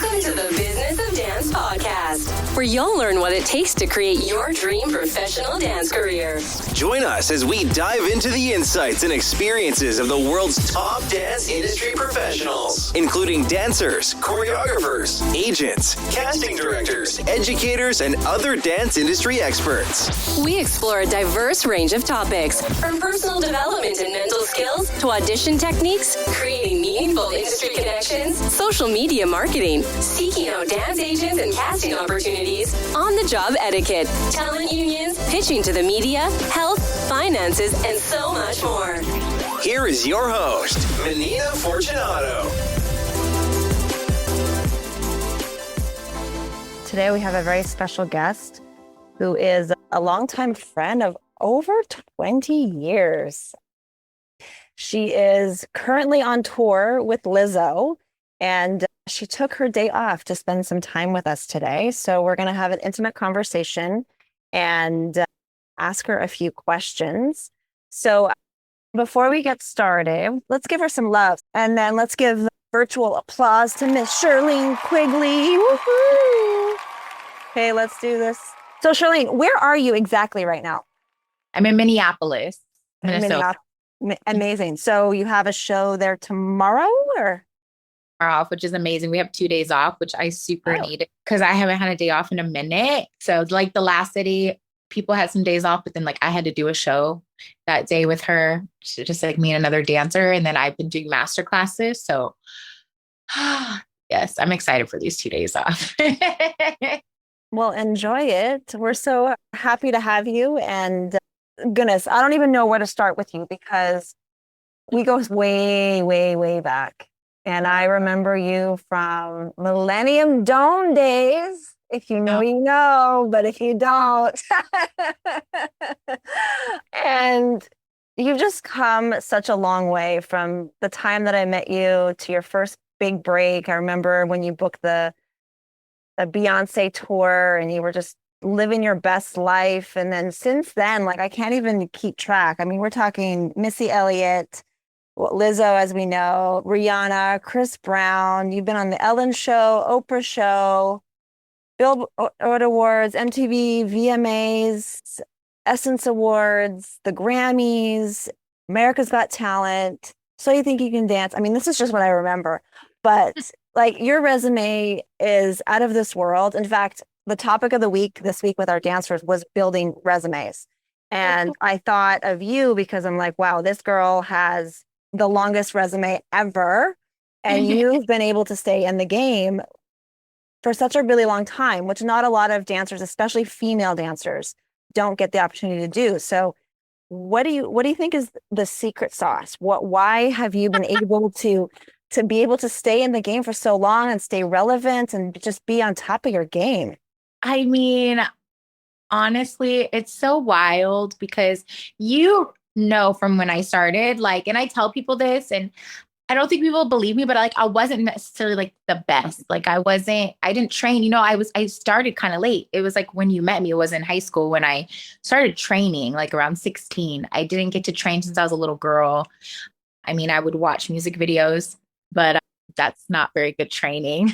Welcome to the Business of Dance podcast, where you'll learn what it takes to create your dream professional dance career. Join us as we dive into the insights and experiences of the world's top dance industry professionals, including dancers, choreographers, agents, casting directors, educators, and other dance industry experts. We explore a diverse range of topics, from personal development and mental skills to audition techniques, creating meaningful industry connections, social media marketing, seeking out dance agents and casting opportunities, on-the-job etiquette, talent unions, pitching to the media, health, finances, and so much more. Here is your host, Menina Fortunato. Today we have a very special guest who is a longtime friend of over 20 years. She is currently on tour with Lizzo, and she took her day off to spend some time with us today. So we're going to have an intimate conversation and ask her a few questions. So before we get started, let's give her some love, and then let's give virtual applause to Miss Shirlene Quigley. Woohoo! Okay, let's do this. So Shirlene, where are you exactly right now? I'm in Minneapolis, Minnesota. Amazing. So you have a show there tomorrow, or? Off, which is amazing. We have 2 days off, which I super needed because I haven't had a day off in a minute. So like the last city, people had some days off, but then like I had to do a show that day with her, just like me and another dancer. And then I've been doing master classes. So yes, I'm excited for these 2 days off. Well, enjoy it. We're so happy to have you. And goodness, I don't even know where to start with you because we go way, way, way back. And I remember you from Millennium Dome days. If you know, you know, but if you don't. And you've just come such a long way from the time that I met you to your first big break. I remember when you booked the Beyoncé tour and you were just living your best life. And then since then, like I can't even keep track. I mean, we're talking Missy Elliott, Lizzo, as we know, Rihanna, Chris Brown. You've been on the Ellen Show, Oprah Show, Billboard Awards, MTV, VMAs, Essence Awards, the Grammys, America's Got Talent. So You Think You Can Dance. I mean, this is just what I remember. But like your resume is out of this world. In fact, the topic of the week this week with our dancers was building resumes. And I thought of you because I'm like, wow, this girl has the longest resume ever. And you've been able to stay in the game for such a really long time, which not a lot of dancers, especially female dancers, don't get the opportunity to do. So what do you think is the secret sauce? Why have you been able to be able to stay in the game for so long and stay relevant and just be on top of your game? I mean, honestly, it's so wild because you know from when I started, like, and I tell people this, and I don't think people believe me, but like I wasn't necessarily like the best. Like I didn't train, you know, I started kind of late. It was like when you met me, it was in high school when I started training, like around 16. I didn't get to train since I was a little girl. I mean, I would watch music videos, but that's not very good training,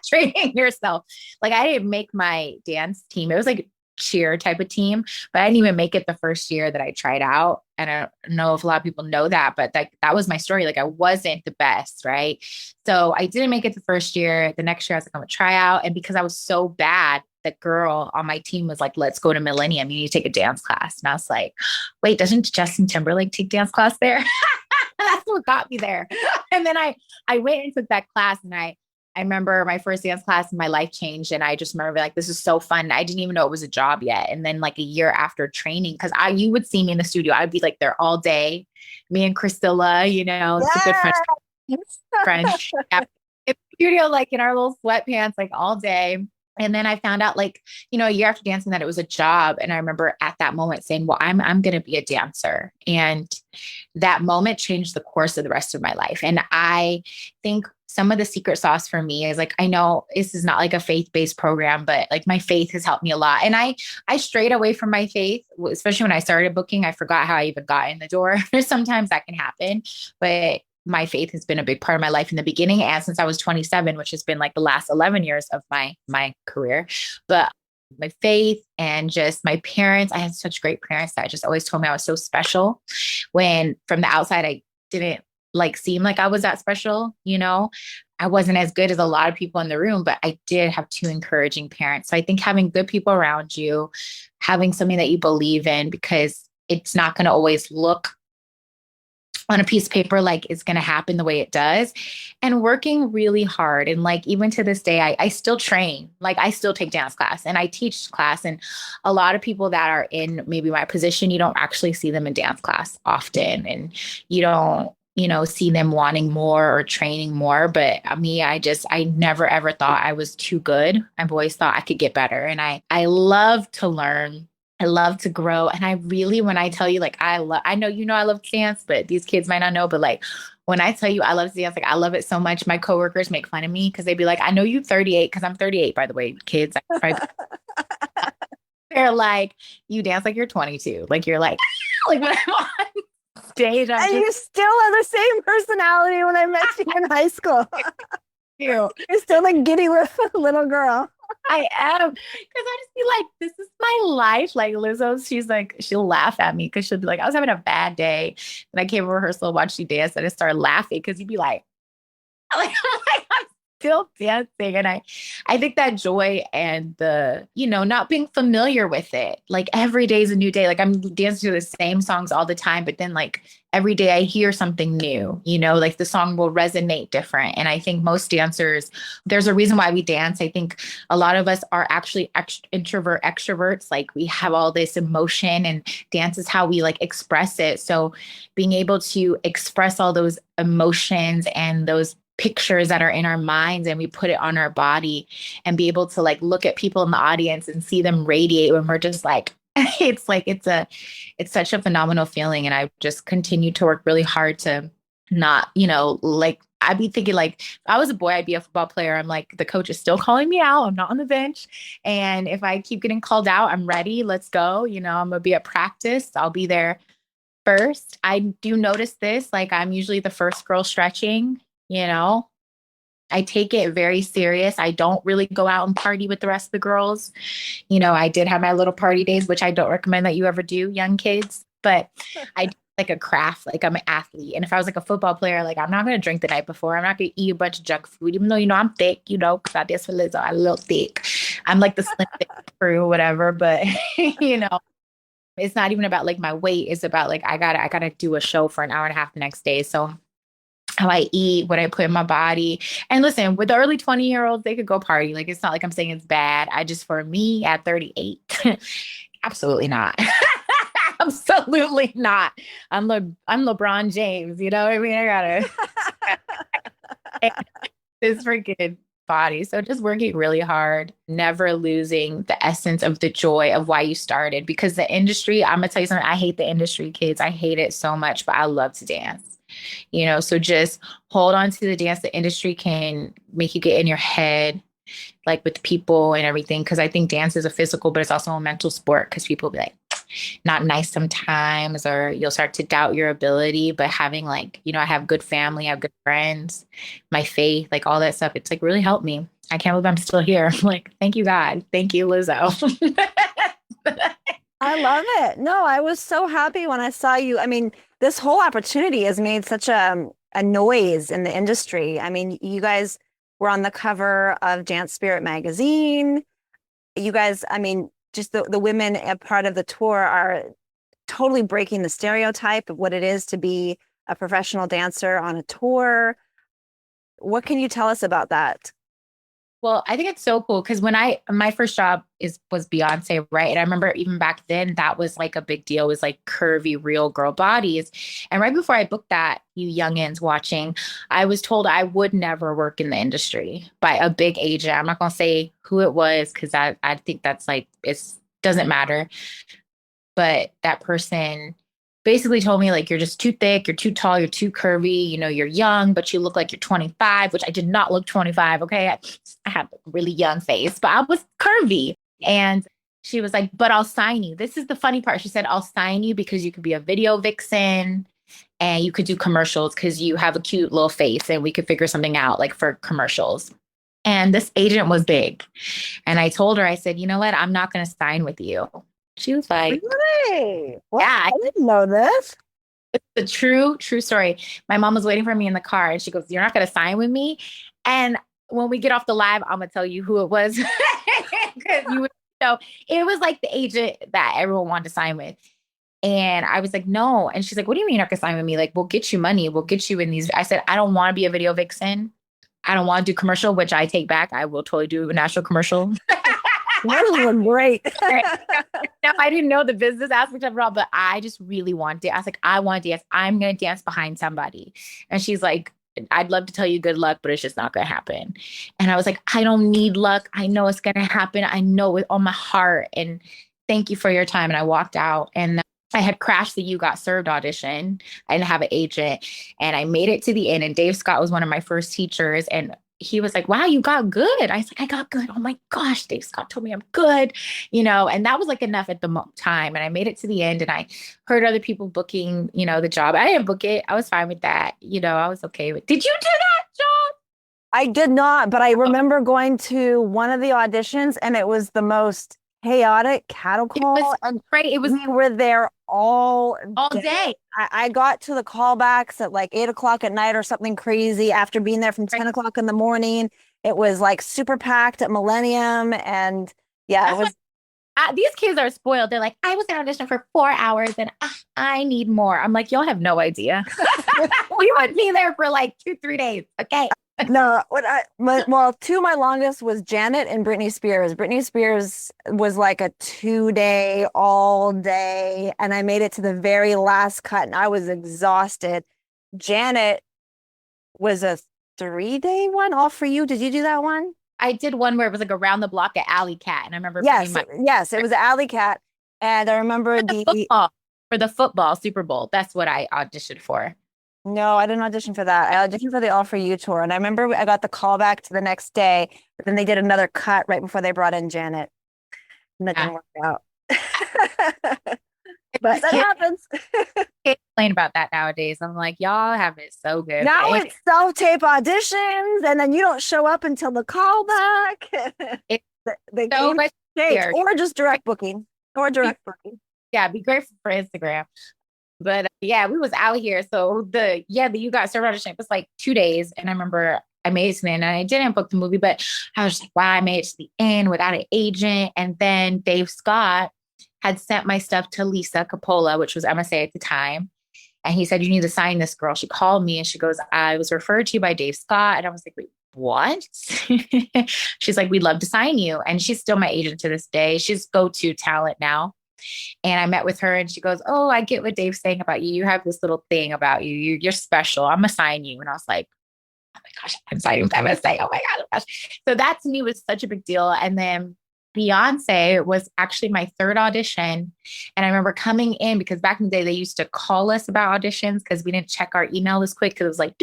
training yourself. Like I didn't make my dance team. It was like cheer type of team, but I didn't even make it the first year that I tried out. And I don't know if a lot of people know that, but that was my story. Like I wasn't the best, right? So I didn't make it the first year. The next year I was like, I'm gonna try out. And because I was so bad, the girl on my team was like, let's go to Millennium. You need to take a dance class. And I was like, wait, doesn't Justin Timberlake take dance class there? That's what got me there. And then I went and took that class, and I remember my first dance class and my life changed. And I just remember like, this is so fun. I didn't even know it was a job yet. And then like a year after training, cause you would see me in the studio. I'd be like there all day. Me and Christilla, you know, it's a good friend. Yeah. In the studio, like in our little sweatpants, like all day. And then I found out like, you know, a year after dancing that it was a job. And I remember at that moment saying, well, I'm going to be a dancer. And that moment changed the course of the rest of my life. And I think some of the secret sauce for me is like, I know this is not like a faith-based program, but like my faith has helped me a lot. And I strayed away from my faith, especially when I started booking. I forgot how I even got in the door. Sometimes that can happen, but my faith has been a big part of my life in the beginning and since I was 27, which has been like the last 11 years of my career. But my faith and just my parents, I had such great parents that just always told me I was so special when from the outside, I didn't like seem like I was that special, you know. I wasn't as good as a lot of people in the room, but I did have two encouraging parents. So I think having good people around you, having something that you believe in, because it's not going to always look on a piece of paper like it's going to happen the way it does, and working really hard. And like even to this day, I still train, like I still take dance class and I teach class. And a lot of people that are in maybe my position, you don't actually see them in dance class often, and you don't, you know, see them wanting more or training more. But me, I never ever thought I was too good. I've always thought I could get better. And I love to learn. I love to grow. And I really, when I tell you, like, I know, you know, I love to dance, but these kids might not know, but like, when I tell you I love to dance, like I love it so much. My coworkers make fun of me because they'd be like, I know you 38, because I'm 38, by the way, kids. They're like, you dance like you're 22. Like you're like, like when I'm on stage, and you still have the same personality when I met you in high school. You're still like giddy little girl. I am, because I just be like, this is my life. Like Lizzo, she's like, she'll laugh at me because she'll be like, I was having a bad day, and I came to rehearsal, watched you dance, and I started laughing because you'd be like, I'm still dancing. And I think that joy and the, you know, not being familiar with it, like every day is a new day. Like I'm dancing to the same songs all the time, but then like every day I hear something new, you know, like the song will resonate different. And I think most dancers, there's a reason why we dance. I think a lot of us are actually introvert extroverts. Like we have all this emotion, and dance is how we like express it. So being able to express all those emotions and those pictures that are in our minds, and we put it on our body, and be able to like look at people in the audience and see them radiate when we're just like, it's like, it's such a phenomenal feeling. And I just continue to work really hard to not, you know, like I'd be thinking like if I was a boy, I'd be a football player. I'm like, the coach is still calling me out. I'm not on the bench. And if I keep getting called out, I'm ready. Let's go. You know, I'm going to be at practice. I'll be there first. I do notice this, like I'm usually the first girl stretching, you know. I take it very serious. I don't really go out and party with the rest of the girls. You know, I did have my little party days, which I don't recommend that you ever do, young kids, but I do like a craft, like I'm an athlete. And if I was like a football player, like I'm not going to drink the night before. I'm not going to eat a bunch of junk food, even though, you know, I'm thick, you know, because I dance for Lizzo. I'm a little thick. I'm like the slim thick crew or whatever, but you know, it's not even about like my weight. It's about like, I gotta do a show for an hour and a half the next day. So how I eat, what I put in my body. And listen, with the early 20-year-olds, they could go party. Like, it's not like I'm saying it's bad. For me at 38, absolutely not. Absolutely not. I'm LeBron James, you know what I mean? I gotta this freaking body. So just working really hard, never losing the essence of the joy of why you started. Because the industry, I'm gonna tell you something, I hate the industry, kids. I hate it so much, but I love to dance. You know, so just hold on to the dance. The industry can make you get in your head, like with people and everything. Because I think dance is a physical, but it's also a mental sport. Because people be like, not nice sometimes, or you'll start to doubt your ability. But having like, you know, I have good family, I have good friends, my faith, like all that stuff. It's like really helped me. I can't believe I'm still here. Like, thank you, God. Thank you, Lizzo. I love it. No, I was so happy when I saw you. I mean, this whole opportunity has made such a noise in the industry. I mean, you guys were on the cover of Dance Spirit magazine. You guys, I mean, just the women a part of the tour are totally breaking the stereotype of what it is to be a professional dancer on a tour. What can you tell us about that? Well, I think it's so cool because my first job was Beyoncé, right? And I remember even back then that was like a big deal. It was like curvy, real girl bodies. And right before I booked that, you youngins watching, I was told I would never work in the industry by a big agent. I'm not going to say who it was because I think that's like, it doesn't matter. But that person basically told me like, you're just too thick, you're too tall, you're too curvy, you know, you're young, but you look like you're 25, which I did not look 25. Okay. I had a really young face, but I was curvy. And she was like, but I'll sign you. This is the funny part. She said, I'll sign you because you could be a video vixen. and you could do commercials because you have a cute little face and we could figure something out like for commercials. And this agent was big. And I told her, I said, you know what? I'm not going to sign with you. She was like, Really? What? yeah, I didn't know this. it's a true story. My mom was waiting for me in the car and she goes, you're not going to sign with me. And when we get off the live, I'm going to tell you who it was. Because you would know it was like the agent that everyone wanted to sign with. And I was like, no. And she's like, what do you mean you're not going to sign with me? Like, we'll get you money. We'll get you in these. I said, I don't want to be a video vixen. I don't want to do commercial, which I take back. I will totally do a national commercial. That was great. No, I didn't know the business aspect of it all, but I just really wanted. I was like, I want to dance. I'm going to dance behind somebody. And she's like, I'd love to tell you good luck, but it's just not going to happen. And I was like, I don't need luck. I know it's going to happen. I know with all my heart. And thank you for your time. And I walked out and I had crashed the You Got Served audition. I didn't have an agent and I made it to the end. And Dave Scott was one of my first teachers. And he was like, wow, you got good. I was like, I got good. Oh my gosh, Dave Scott told me I'm good, and that was like enough at the time. And I made it to the end and I heard other people booking, the job. I didn't book it. I was fine with that. I was okay with, did you do that job? I did not, but I remember going to one of the auditions and it was the most chaotic cattle call. It was great. It was, we were there all day. I got to the callbacks at like 8:00 at night or something crazy after being there from 10:00 in the morning. It was like super packed at Millennium. And yeah, it was. These kids are spoiled. They're like, I was in audition for 4 hours and I need more. I'm like, y'all have no idea. We would be there for like 2-3 days. Okay. No, two of my longest was Janet and Britney Spears. Britney Spears was like a 2-day, all day, and I made it to the very last cut and I was exhausted. Janet was a 3-day one, all for you. Did you do that one? I did one where it was like around the block at Alley Cat, and I remember yes, it was Alley Cat, and I remember for the football Super Bowl. That's what I auditioned for. No, I didn't audition for that. I auditioned for the All For You tour. And I remember I got the call back to the next day, but then they did another cut right before they brought in Janet. And that didn't work out. But that happens. Can't complain about that nowadays. I'm like, y'all have it so good. Now it's self-tape auditions, and then you don't show up until the callback. It's the so much easier. Or just direct booking. Yeah, be grateful for Instagram. But yeah, we was out here. So the You Got Served audition, it was like 2 days. And I remember I made it to the end and I didn't book the movie, but I was just like, wow, I made it to the end without an agent. And then Dave Scott had sent my stuff to Lisa Coppola, which was MSA at the time. And he said, you need to sign this girl. She called me and she goes, I was referred to you by Dave Scott. And I was like, wait, what? She's like, we'd love to sign you. And she's still my agent to this day. She's go-to talent now. And I met with her and she goes, oh, I get what Dave's saying about you. You have this little thing about you. You're special. I'm going to sign you. And I was like, oh my gosh, I'm signing with MSA. Oh my gosh. So that to me was such a big deal. And then Beyoncé was actually my third audition. And I remember coming in because back in the day, they used to call us about auditions because we didn't check our email as quick because it was like,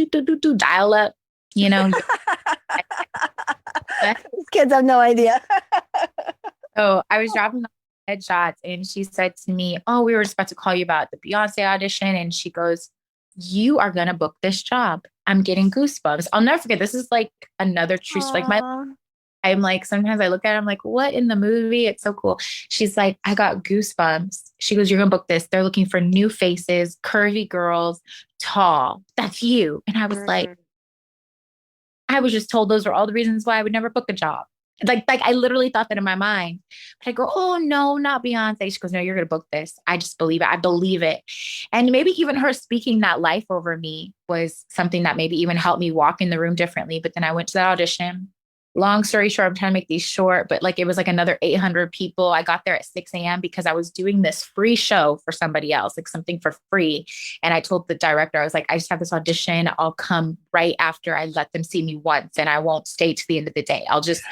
dial up, These kids have no idea. So I was dropping headshots and she said to me, oh, we were just about to call you about the Beyonce audition. And she goes, you are going to book this job. I'm getting goosebumps. I'll never forget. This is like another true story. I'm like, sometimes I look at it, I'm like, what in the movie? It's so cool. She's like, I got goosebumps. She goes, you're going to book this. They're looking for new faces, curvy girls, tall. That's you. And I was like, I was just told those were all the reasons why I would never book a job. Like I literally thought that in my mind, but I go, oh no, not Beyonce. She goes, no, you're going to book this. I just believe it. I believe it. And maybe even her speaking that life over me was something that maybe even helped me walk in the room differently. But then I went to that audition. Long story short, I'm trying to make these short, but like it was like another 800 people. I got there at 6 a.m. because I was doing this free show for somebody else, like something for free. And I told the director, I was like, I just have this audition. I'll come right after I let them see me once and I won't stay to the end of the day. I'll just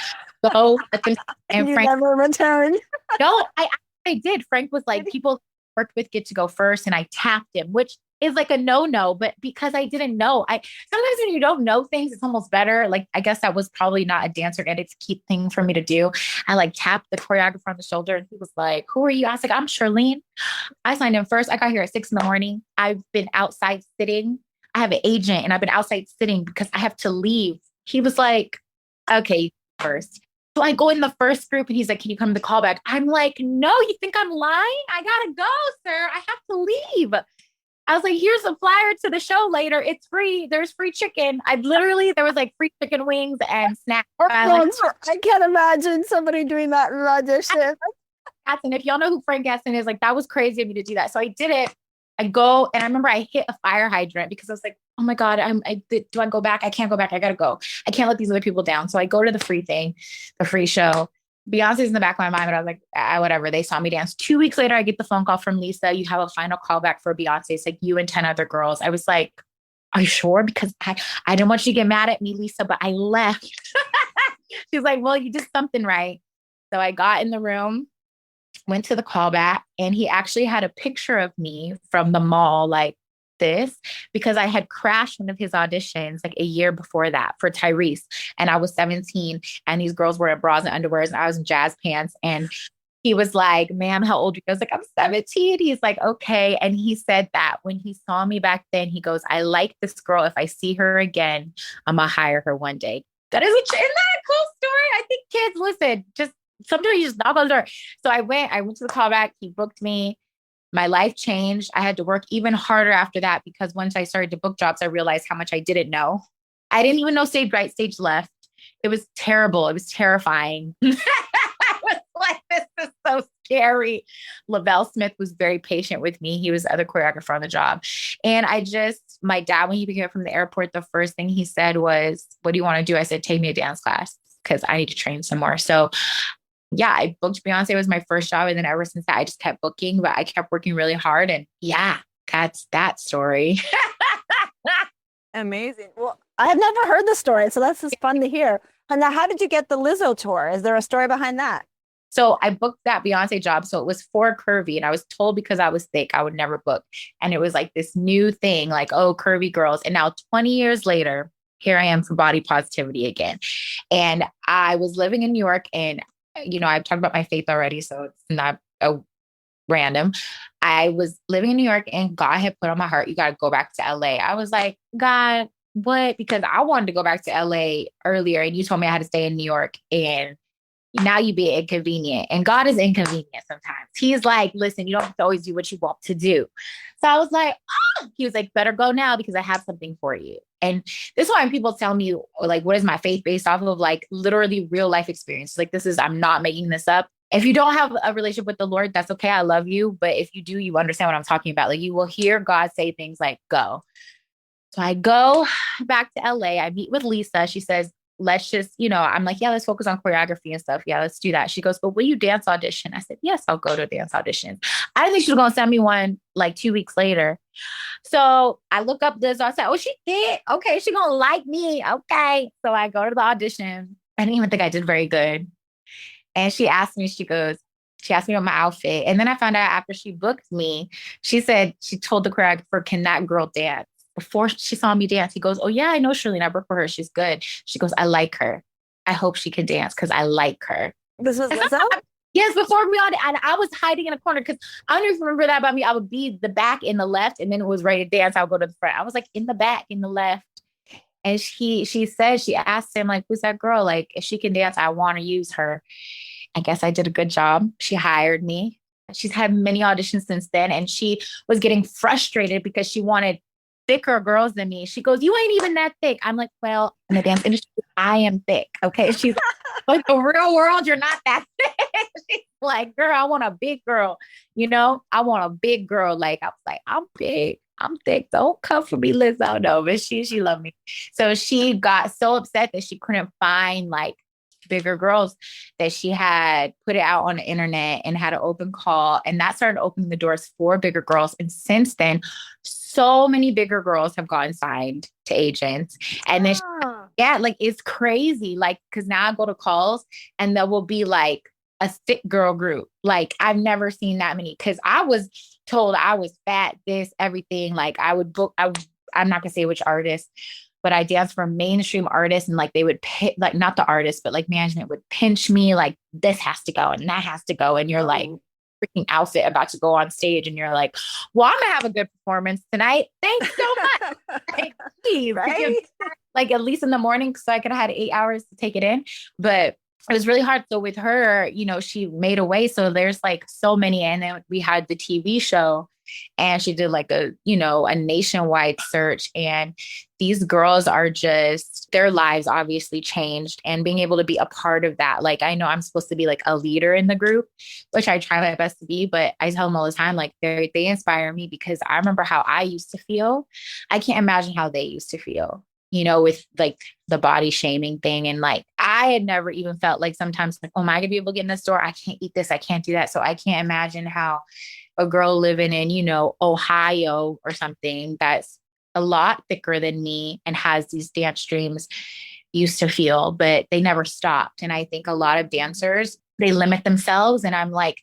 go. Let them, and you Frank never return. No, I did. Frank was like, people worked with get to go first. And I tapped him, which is like a no-no, but because I didn't know, sometimes when you don't know things, it's almost better. Like, I guess that was probably not a dancer edit to keep thing for me to do. I like tapped the choreographer on the shoulder and he was like, who are you? I was like, I'm Shirlene. I signed in first. I got here at 6 a.m. I've been outside sitting. I have an agent and I've been outside sitting because I have to leave. He was like, okay, first. So I go in the first group and he's like, can you come to the callback? I'm like, no, you think I'm lying? I gotta go, sir. I have to leave. I was like, here's a flyer to the show later. It's free. There's free chicken. There was like free chicken wings and snacks. I can't imagine somebody doing that in an audition. And if y'all know who Frank Gaston is, like that was crazy of me to do that. So I did it. I go and I remember I hit a fire hydrant because I was like, oh my God, do I go back? I can't go back. I gotta go. I can't let these other people down. So I go to the free thing, the free show. Beyonce's in the back of my mind, but I was like, whatever. They saw me dance. 2 weeks later, I get the phone call from Lisa. You have a final callback for Beyonce. It's like you and 10 other girls. I was like, are you sure? Because I didn't want you to get mad at me, Lisa, but I left. She's like, well, you did something right. So I got in the room, went to the callback, and he actually had a picture of me from the mall, like this, because I had crashed one of his auditions like a year before that for Tyrese. And I was 17 and these girls were in bras and underwears and I was in jazz pants. And he was like, ma'am, how old are you? I was like, I'm 17. He's like, okay. And he said that when he saw me back then, he goes, I like this girl. If I see her again, I'm going to hire her one day. Isn't that a cool story? I think kids, listen, just sometimes you just knock on the door. So I went to the callback. He booked me. My life changed. I had to work even harder after that because once I started to book jobs, I realized how much I didn't know. I didn't even know stage right, stage left. It was terrible. It was terrifying. I was like, this is so scary. Lavelle Smith was very patient with me. He was the other choreographer on the job. And my dad, when he picked me up from the airport, the first thing he said was, what do you want to do? I said, take me a dance class because I need to train some more. So yeah, I booked Beyonce. It was my first job. And then ever since that, I just kept booking, but I kept working really hard. And yeah, that's that story. Amazing. Well, I have never heard the story, so that's just fun to hear. And now, how did you get the Lizzo tour? Is there a story behind that? So I booked that Beyonce job. So it was for curvy. And I was told because I was thick, I would never book. And it was like this new thing, like, oh, curvy girls. And now 20 years later, here I am for body positivity again. And I was living in New York and I've talked about my faith already, so it's not a random. I was living in New York and God had put on my heart, you got to go back to LA. I was like, God, what? Because I wanted to go back to LA earlier and you told me I had to stay in New York and now you be inconvenient. And God is inconvenient sometimes. He's like, listen, you don't have to always do what you want to do. So I was like, he was like, better go now because I have something for you. And this is why when people tell me, like, what is my faith based off of? Like, literally real life experience. Like, I'm not making this up. If you don't have a relationship with the Lord, that's okay. I love you. But if you do, you understand what I'm talking about. Like, you will hear God say things like, go. So I go back to LA. I meet with Lisa. She says, let's just, I'm like, yeah, let's focus on choreography and stuff. Yeah, let's do that. She goes, but will you dance audition? I said, yes, I'll go to a dance audition. I didn't think she was going to send me one like 2 weeks later. So I look up Lizzo. I said, oh, she did. Okay. She going to like me. Okay. So I go to the audition. I didn't even think I did very good. And she asked me about my outfit. And then I found out after she booked me, she said, she told the choreographer, can that girl dance? Before she saw me dance, he goes, oh yeah, I know Shirlene. I work for her. She's good. She goes, I like her. I hope she can dance because I like her. This was Lizzo? Yes, before me on, and I was hiding in a corner because I don't even remember that about me. I would be the back in the left, and then it was ready to dance. I would go to the front. I was like in the back, in the left. And she asked him, like, who's that girl? Like, if she can dance, I want to use her. I guess I did a good job. She hired me. She's had many auditions since then, and she was getting frustrated because she wanted thicker girls than me. She goes, you ain't even that thick. I'm like, well, in the dance industry, I am thick. Okay. She's like, the real world, you're not that thick. She's like, girl, I want a big girl. I want a big girl. Like, I was like, I'm big. I'm thick. Don't come for me, Lizzo. No, but she loved me. So she got so upset that she couldn't find like bigger girls that she had put it out on the internet and had an open call. And that started opening the doors for bigger girls. And since then, so many bigger girls have gotten signed to agents. And then, like, it's crazy. Like, cause now I go to calls and there will be like a thick girl group. Like I've never seen that many because I was told I was fat, this, everything. Like I would book, I'm not gonna say which artist, but I danced for mainstream artists and like they would like not the artist, but like management would pinch me like this has to go and that has to go. And you're like freaking outfit about to go on stage and you're like, well, I'm gonna have a good performance tonight. Thanks so much. Like, please, Right? like at least in the morning so I could have had 8 hours to take it in. But it was really hard. So with her, you know, she made a way. So there's like so many. And then we had the TV show and she did like a, you know, a nationwide search. And these girls are just, their lives obviously changed and being able to be a part of that. Like, I know I'm supposed to be like a leader in the group, which I try my best to be, but I tell them all the time, like they inspire me because I remember how I used to feel. I can't imagine how they used to feel, you know, with like the body shaming thing. And like, I had never even felt like sometimes like, oh, am I gonna be able to get in the store? I can't eat this. I can't do that. So I can't imagine how a girl living in, you know, Ohio or something that's a lot thicker than me and has these dance dreams used to feel, but they never stopped. And I think a lot of dancers, they limit themselves. And I'm like,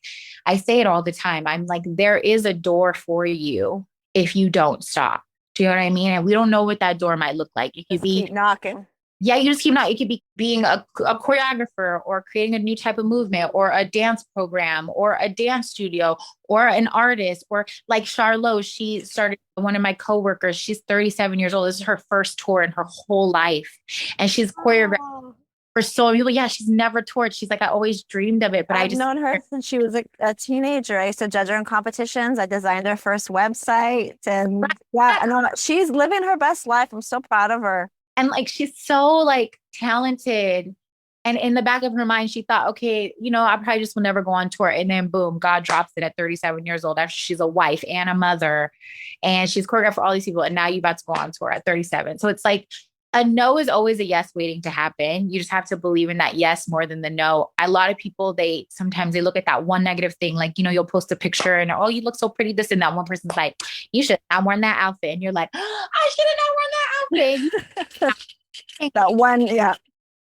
I say it all the time. I'm like, there is a door for you if you don't stop. Do you know what I mean? And we don't know what that door might look like. It could be keep knocking. Yeah, you just keep knocking. It could be being a choreographer or creating a new type of movement or a dance program or a dance studio or an artist or like Charlotte, she started one of my coworkers. She's 37 years old. This is her first tour in her whole life. And she's choreographed for so many people. Yeah, she's never toured. She's like, I always dreamed of it, but I've known her since she was a teenager. I used to judge her in competitions. I designed her first website. And yeah, I know she's living her best life. I'm so proud of her. And like, she's so like talented. And in the back of her mind, she thought, okay, you know, I probably just will never go on tour. And then boom, God drops it at 37 years old after she's a wife and a mother. And she's choreographed for all these people. And now you're about to go on tour at 37. So it's like a no is always a yes waiting to happen. You just have to believe in that yes more than the no. A lot of people, sometimes they look at that one negative thing. Like, you know, you'll post a picture and, oh, you look so pretty, this and that. One person's like, you should have worn that outfit. And you're like, oh, I should have not worn that outfit. That one, yeah.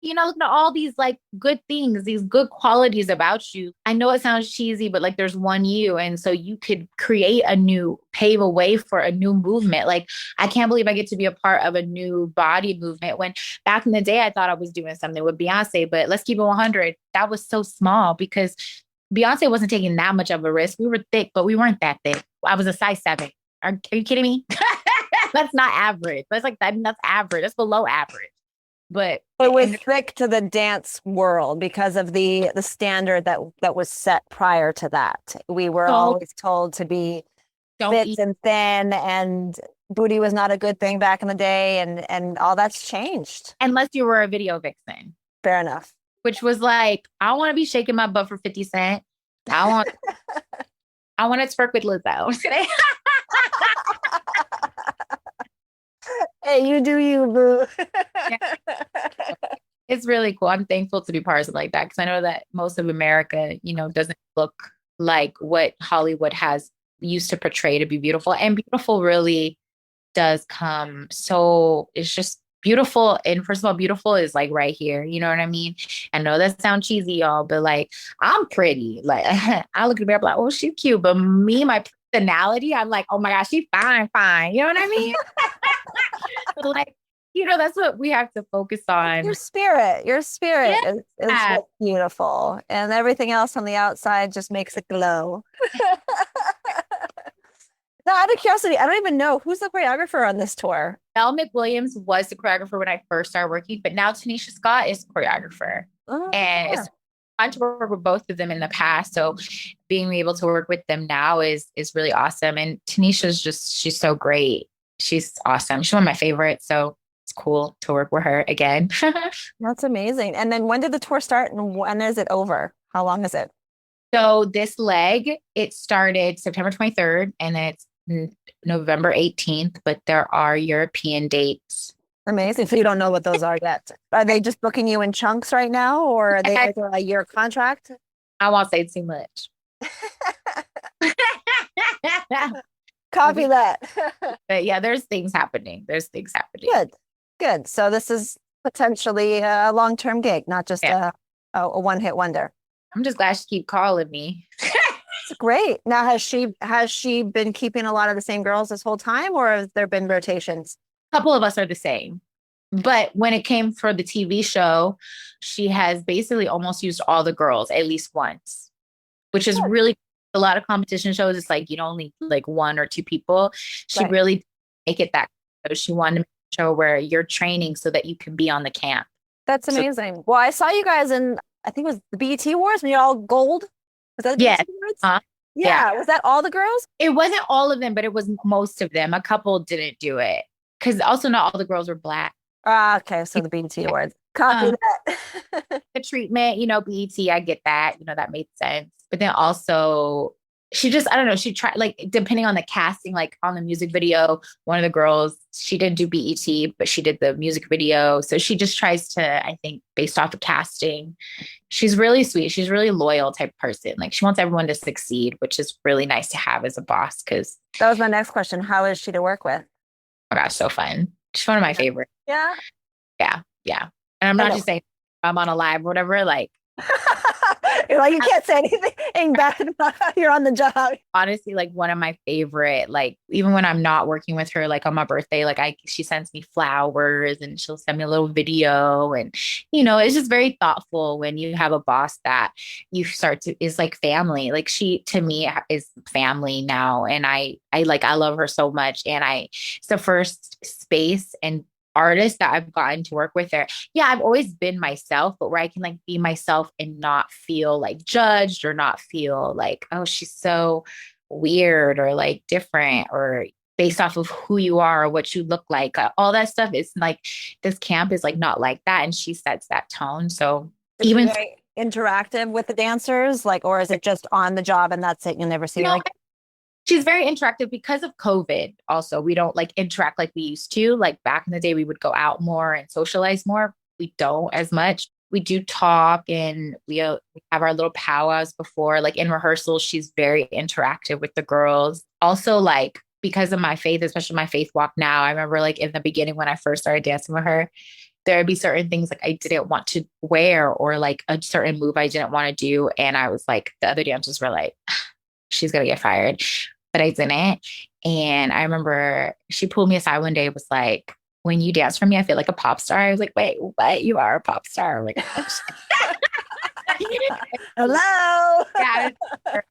You know, looking at all these like good things, these good qualities about you. I know it sounds cheesy, but like there's one you. And so you could pave a way for a new movement. Like, I can't believe I get to be a part of a new body movement when back in the day, I thought I was doing something with Beyonce, but let's keep it 100. That was so small because Beyonce wasn't taking that much of a risk. We were thick, but we weren't that thick. I was a size 7. Are you kidding me? That's not average. That's like, that's average. That's below average. But it was thick to the dance world because of the standard that was set prior to that. We were always told to be fit and thin, and booty was not a good thing back in the day, and all that's changed. Unless you were a video vixen. Fair enough. Which was like, I want to be shaking my butt for 50 Cent. I want to twerk with Lizzo. Hey, you do you, boo. Yeah. It's really cool. I'm thankful to be part of something like that because I know that most of America, you know, doesn't look like what Hollywood has used to portray to be beautiful. And beautiful really does come. So it's just beautiful. And first of all, beautiful is like right here. You know what I mean? I know that sounds cheesy, y'all, but like, I'm pretty. Like, I look at the mirror, I'm like, oh, she's cute. But me, my personality, I'm like, oh my gosh, she's fine. You know what I mean? Like, you know, that's what we have to focus on. Your spirit is what's beautiful, and everything else on the outside just makes it glow. Now, out of curiosity, I don't even know who's the choreographer on this tour. Mel McWilliams was the choreographer when I first started working, but now Tanisha Scott is the choreographer. It's fun to work with both of them in the past. So being able to work with them now is really awesome. And Tanisha's she's so great. She's awesome. She's one of my favorites. So it's cool to work with her again. That's amazing. And then when did the tour start and when is it over? How long is it? So this leg, it started September 23rd and it's November 18th, but there are European dates. Amazing. So you don't know what those are yet. Are they just booking you in chunks right now, or are they like a year contract? I won't say too much. Copy that. But yeah, there's things happening. Good. So this is potentially a long-term gig, not just a one-hit wonder. I'm just glad she keep calling me. It's great. Now, has she been keeping a lot of the same girls this whole time, or have there been rotations? A couple of us are the same. But when it came for the TV show, she has basically almost used all the girls at least once, which is Good. really a lot of competition shows. It's like you only like one or two people. She Right. really make it that. She wanted to make a show where you're training so that you can be on the camp. That's So amazing. Well, I saw you guys in, I think it was the BET Awards when you're all gold. Was that the yeah, BET Awards? uh, yeah. Yeah. Was that all the girls? It wasn't all of them, but it was most of them. A couple didn't do it because also not all the girls were Black. Ah, okay. So the BET Awards. Copy Um, that. the treatment, BET, I get that, that made sense. But then also, she just, I don't know, she tried, like, depending on the casting, like on the music video, one of the girls, she didn't do BET, but she did the music video. So she just tries to, I think, based off of casting, she's really sweet. She's really loyal type person. Like, she wants everyone to succeed, which is really nice to have as a boss because, That was my next question. How is she to work with? oh my gosh, so fun. She's one of my favorites. Yeah. Yeah. Yeah. And I'm not just saying I'm on a live or whatever, like, You're like, you can't say anything bad about how you're on the job. honestly, like one of my favorite, like even when I'm not working with her, like on my birthday, like she sends me flowers and she'll send me a little video. And, it's just very thoughtful when you have a boss that you start to is like family. Like she to me is family now. And I love her so much. And it's the first space and artists that I've gotten to work with there. Yeah, I've always been myself, but where I can like be myself and not feel like judged or not feel like, oh, she's so weird or like different or based off of who you are or what you look like. All that stuff is like this camp is like not like that. And she sets that tone. So Is even she very interactive with the dancers, like, or is it just on the job and that's it? You'll never see her again? she's very interactive because of COVID. Also, we don't like interact like we used to. Like back in the day, we would go out more and socialize more. We don't as much. We do talk and we have our little powwows before. Like in rehearsal, she's very interactive with the girls. Also, like because of my faith, especially my faith walk now, I remember like in the beginning when I first started dancing with her, there would be certain things like I didn't want to wear or like a certain move I didn't want to do. And I was like, the other dancers were like, she's going to get fired. But I didn't. And I remember she pulled me aside one day, was like, when you dance for me, I feel like a pop star. I was like, wait, what? You are a pop star. I'm like, Hello. yeah,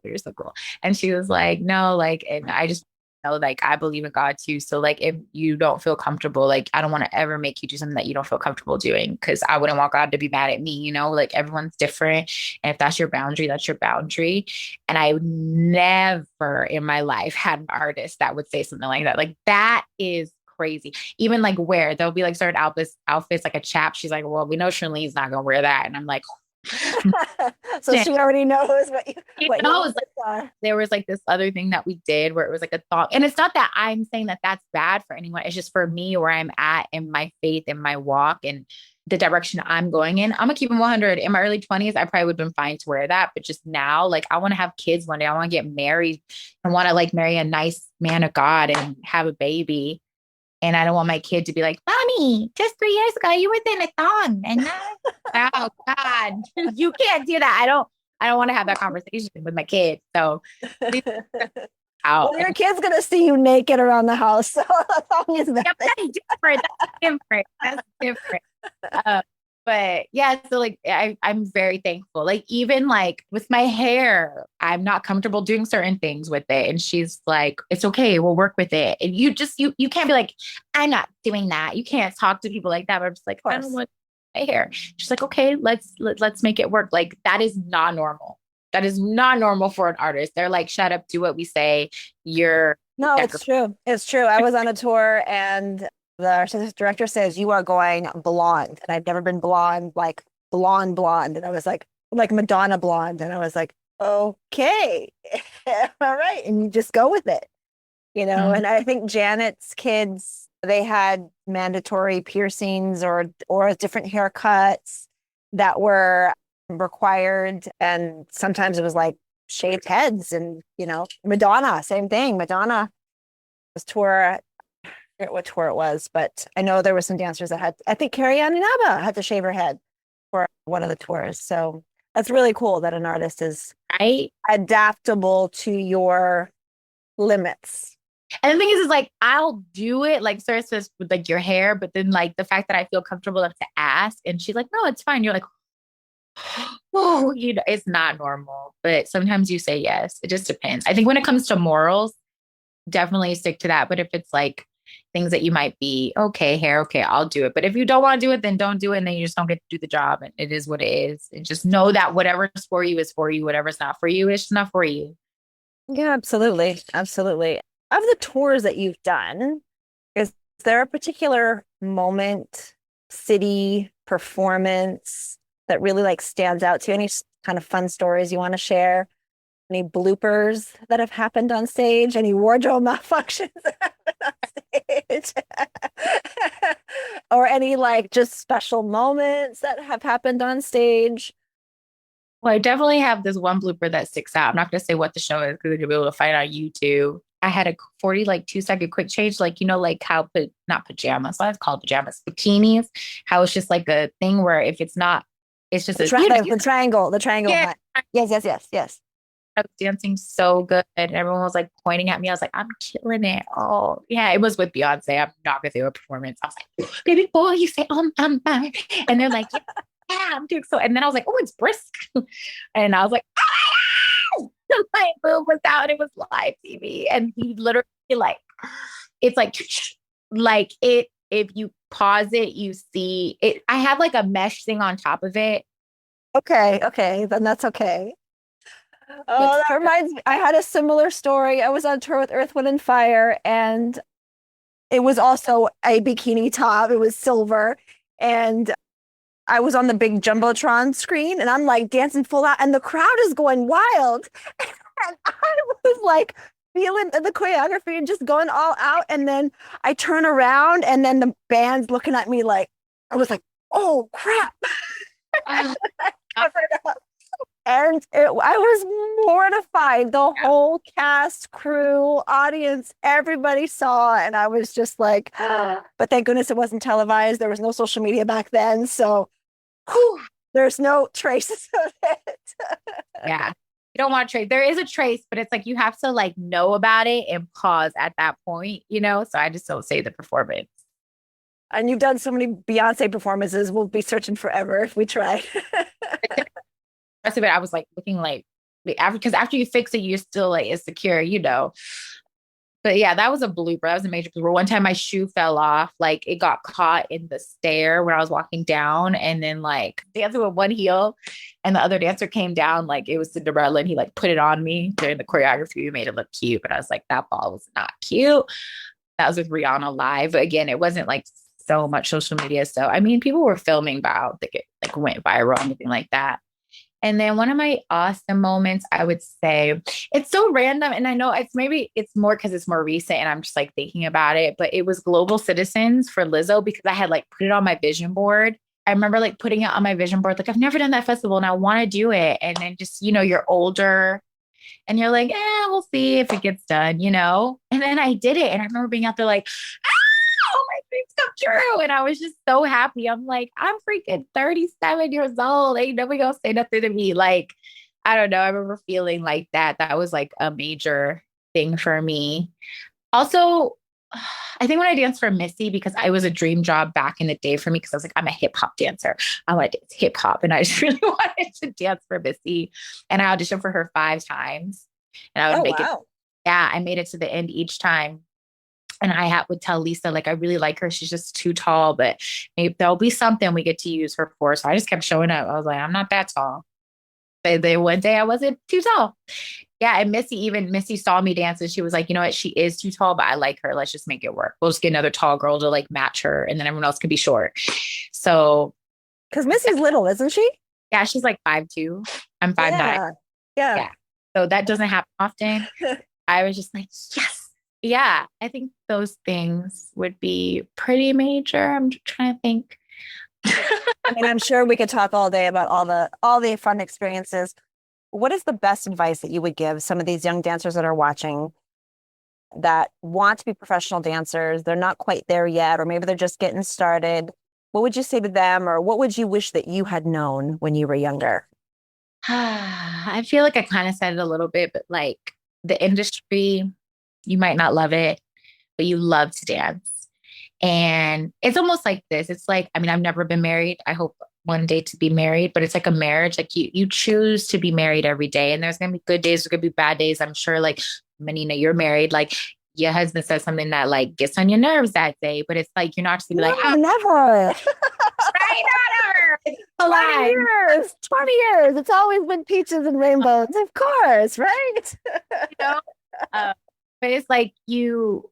you're so cool. And she was like, no, like, and I just know, like, I believe in God too. So, like, if you don't feel comfortable, like, I don't want to ever make you do something that you don't feel comfortable doing because I wouldn't want God to be mad at me, like, everyone's different. And if that's your boundary, that's your boundary. And I never in my life had an artist that would say something like that. Like, that is crazy. Even like where there'll be like certain outfits like a chap. She's like, well, we know Shirlene's not gonna wear that. And I'm like, So she already knows what knows. Like, there was like this other thing that we did where it was like a thought. And it's not that I'm saying that that's bad for anyone. It's just for me where I'm at in my faith and my walk and the direction I'm going in. I'm gonna keep it 100. In my early 20s, I probably would have been fine to wear that. But just now, like I want to have kids one day. I want to get married. I want to like marry a nice man of God and have a baby. And I don't want my kid to be like, Mommy, just 3 years ago, you were in a thong. And now, oh God, you can't do that. I don't want to have that conversation with my kid. So out. Well, your kid's gonna see you naked around the house. So a thong is Yeah, that's different. That's different. But yeah, so like I'm very thankful. Like even like with my hair, I'm not comfortable doing certain things with it. And she's like, it's okay, we'll work with it. And you can't be like, I'm not doing that. You can't talk to people like that. But I'm just like, I don't want my hair. She's like, okay, let's make it work. Like that is not normal. That is not normal for an artist. They're like, shut up, do what we say. No, it's true. It's true. I was on a tour and the artistic director says, you are going blonde. And I've never been blonde, like blonde. And I was like Madonna blonde. And I was like, okay, all right. And you just go with it, Mm-hmm. And I think Janet's kids, they had mandatory piercings or different haircuts that were required. And sometimes it was like shaved heads and, Madonna, same thing. Madonna was tour. I forget what tour it was, but I know there were some dancers that I think Carrie Ann Inaba had to shave her head for one of the tours. So That's really cool that an artist is right? adaptable to your limits. And the thing is like I'll do it like Sarah says with like your hair, but then like the fact that I feel comfortable enough to ask, and she's like, no, it's fine. You're like, oh, you know, it's not normal, but sometimes you say yes. It just depends. I think when it comes to morals, definitely stick to that. But if it's like things that you might be okay, hair, okay, I'll do it. But if you don't want to do it, then don't do it. And then you just don't get to do the job. And it is what it is. And just know that whatever's for you is for you. Whatever's not for you, it's not for you. Yeah, absolutely. Absolutely. Of the tours that you've done, is there a particular moment, city, performance that really like stands out to you? Any kind of fun stories you want to share? Any bloopers that have happened on stage? Any wardrobe malfunctions that happened on stage? Or any like just special moments that have happened on stage? Well, I definitely have this one blooper that sticks out. I'm not going to say what the show is because you'll be able to find it on YouTube. I had a 40 like 2 second quick change, like you know, like how not pajamas, let's call it pajamas, bikinis. How it's just like a thing where if it's not, it's just The triangle. yeah. Yes. I was dancing so good, and everyone was like pointing at me. I was like, I'm killing it. Oh, yeah, it was with Beyonce. I'm not gonna do a performance. I was like, baby boy, you say, I'm fine. And they're like, yeah, I'm doing so. And then I was like, oh, it's brisk. And I was like, oh my God! My boob was out. It was live TV. And he literally like, it's like it, if you pause it, you see it. I have like a mesh thing on top of it. Okay, then that's okay. Oh, that reminds me. I had a similar story. I was on tour with Earth, Wind, and Fire, and it was also a bikini top. It was silver, and I was on the big jumbotron screen, and I'm like dancing full out, and the crowd is going wild, and I was like feeling the choreography and just going all out. And then I turn around, and then the band's looking at me like I was like, "Oh crap!" Covered up. And I was mortified. The whole cast, crew, audience, everybody saw. And I was just like, but thank goodness it wasn't televised. There was no social media back then. So there's no traces of it. Yeah. You don't want to trace. There is a trace, but it's like you have to like know about it and pause at that point, you know? So I just don't say the performance. And you've done so many Beyonce performances. We'll be searching forever if we try. Rest of it, I was like looking like because after you fix it, you're still like insecure, you know. But yeah, that was a blooper. That was a major blooper. One time my shoe fell off, like it got caught in the stair when I was walking down, and then like dancing with one heel, and the other dancer came down like it was Cinderella, and he like put it on me during the choreography. We made it look cute, but I was like, that ball was not cute. That was with Rihanna live. But again, it wasn't like so much social media. So I mean, people were filming, but I don't think it like went viral or anything like that. And then one of my awesome moments, I would say, it's so random. And I know it's more because it's more recent and I'm just like thinking about it, but it was Global Citizens for Lizzo because I had like put it on my vision board. I remember like putting it on my vision board, like I've never done that festival and I want to do it. And then just, you know, you're older and you're like, we'll see if it gets done, you know? And then I did it. And I remember being out there like, oh, my dreams come true. And I was just so happy. I'm like, I'm freaking 37 years old. Ain't nobody gonna say nothing to me. Like, I don't know. I remember feeling like that. That was like a major thing for me. Also, I think when I danced for Missy, because I was a dream job back in the day for me, because I was like, I'm a hip hop dancer. I want to dance hip hop. And I just really wanted to dance for Missy. And I auditioned for her 5 times. And I would make it. Yeah, I made it to the end each time. And I would tell Lisa, like, I really like her. She's just too tall, but maybe there'll be something we get to use her for. So I just kept showing up. I was like, I'm not that tall. But then one day I wasn't too tall. Yeah. And Missy saw me dance and she was like, you know what? She is too tall, but I like her. Let's just make it work. We'll just get another tall girl to like match her. And then everyone else can be short. So. Because Missy's little, isn't she? Yeah. She's like 5'2". I'm 5'9". Yeah. So that doesn't happen often. I was just like, yes. Yeah, I think those things would be pretty major. I'm trying to think. I mean, I'm sure we could talk all day about all the fun experiences. What is the best advice that you would give some of these young dancers that are watching that want to be professional dancers? They're not quite there yet, or maybe they're just getting started. What would you say to them, or what would you wish that you had known when you were younger? I feel like I kind of said it a little bit, but like the industry, you might not love it, but you love to dance. And it's almost like this. It's like, I mean, I've never been married. I hope one day to be married, but it's like a marriage. Like you choose to be married every day. And there's gonna be good days, there's gonna be bad days. I'm sure like Menina, you're married. Like your husband says something that like gets on your nerves that day, but it's like you're not just gonna be like, No, never. right, not her. 20 years, 20 years. It's always been peaches and rainbows, of course, right? You know? But it's like you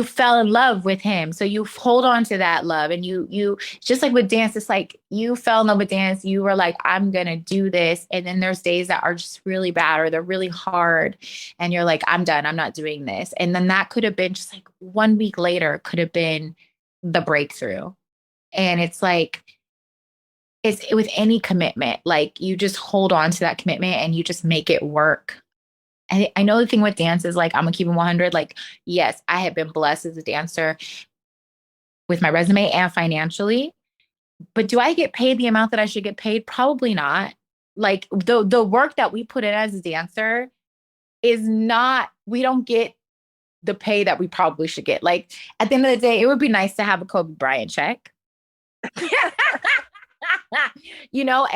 fell in love with him, so you hold on to that love, and you just like with dance, it's like you fell in love with dance. You were like, I'm gonna do this, and then there's days that are just really bad or they're really hard, and you're like, I'm done, I'm not doing this. And then that could have been just like 1 week later could have been the breakthrough. And it's like it's with any commitment, like you just hold on to that commitment and you just make it work. I know the thing with dance is like, I'm gonna keep it 100. Like, yes, I have been blessed as a dancer with my resume and financially, but do I get paid the amount that I should get paid? Probably not. Like the work that we put in as a dancer is not, we don't get the pay that we probably should get. Like at the end of the day, it would be nice to have a Kobe Bryant check.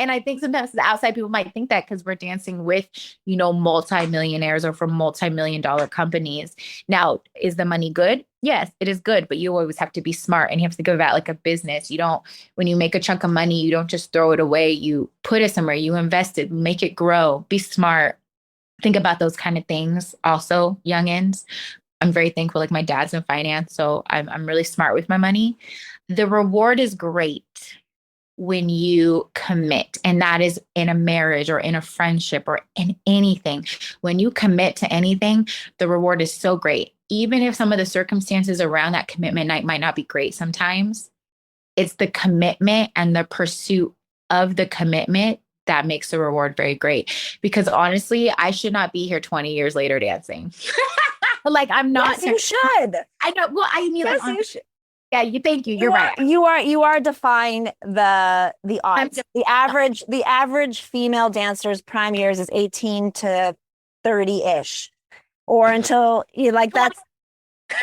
And I think sometimes the outside people might think that because we're dancing with, multimillionaires or from multi-million dollar companies. Now, is the money good? Yes, it is good, but you always have to be smart and you have to go about like a business. You don't, when you make a chunk of money, you don't just throw it away. You put it somewhere, you invest it, make it grow, be smart. Think about those kind of things. Also, youngins, I'm very thankful. Like my dad's in finance, so I'm really smart with my money. The reward is great when you commit, and that is in a marriage or in a friendship or in anything. When you commit to anything, the reward is so great. Even if some of the circumstances around that commitment night might not be great sometimes, it's the commitment and the pursuit of the commitment that makes the reward very great. Because honestly, I should not be here 20 years later dancing. Like I'm not. Yes, you should. I know. Well, I mean, yes, like, you should. Yeah, thank you. You're right. You are defying the odds. The average female dancer's prime years is 18 to 30-ish. Or until you like that's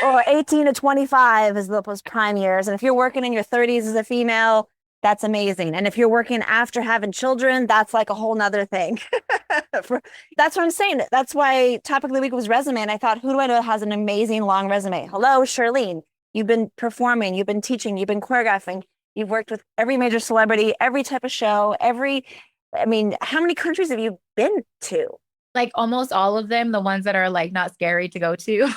or 18 to 25 is those prime years. And if you're working in your 30s as a female, that's amazing. And if you're working after having children, that's like a whole nother thing. That's what I'm saying. That's why topic of the week was resume. And I thought, who do I know that has an amazing long resume? Hello, Shirlene. You've been performing, you've been teaching, you've been choreographing, you've worked with every major celebrity, every type of show, how many countries have you been to? Like almost all of them, the ones that are like not scary to go to.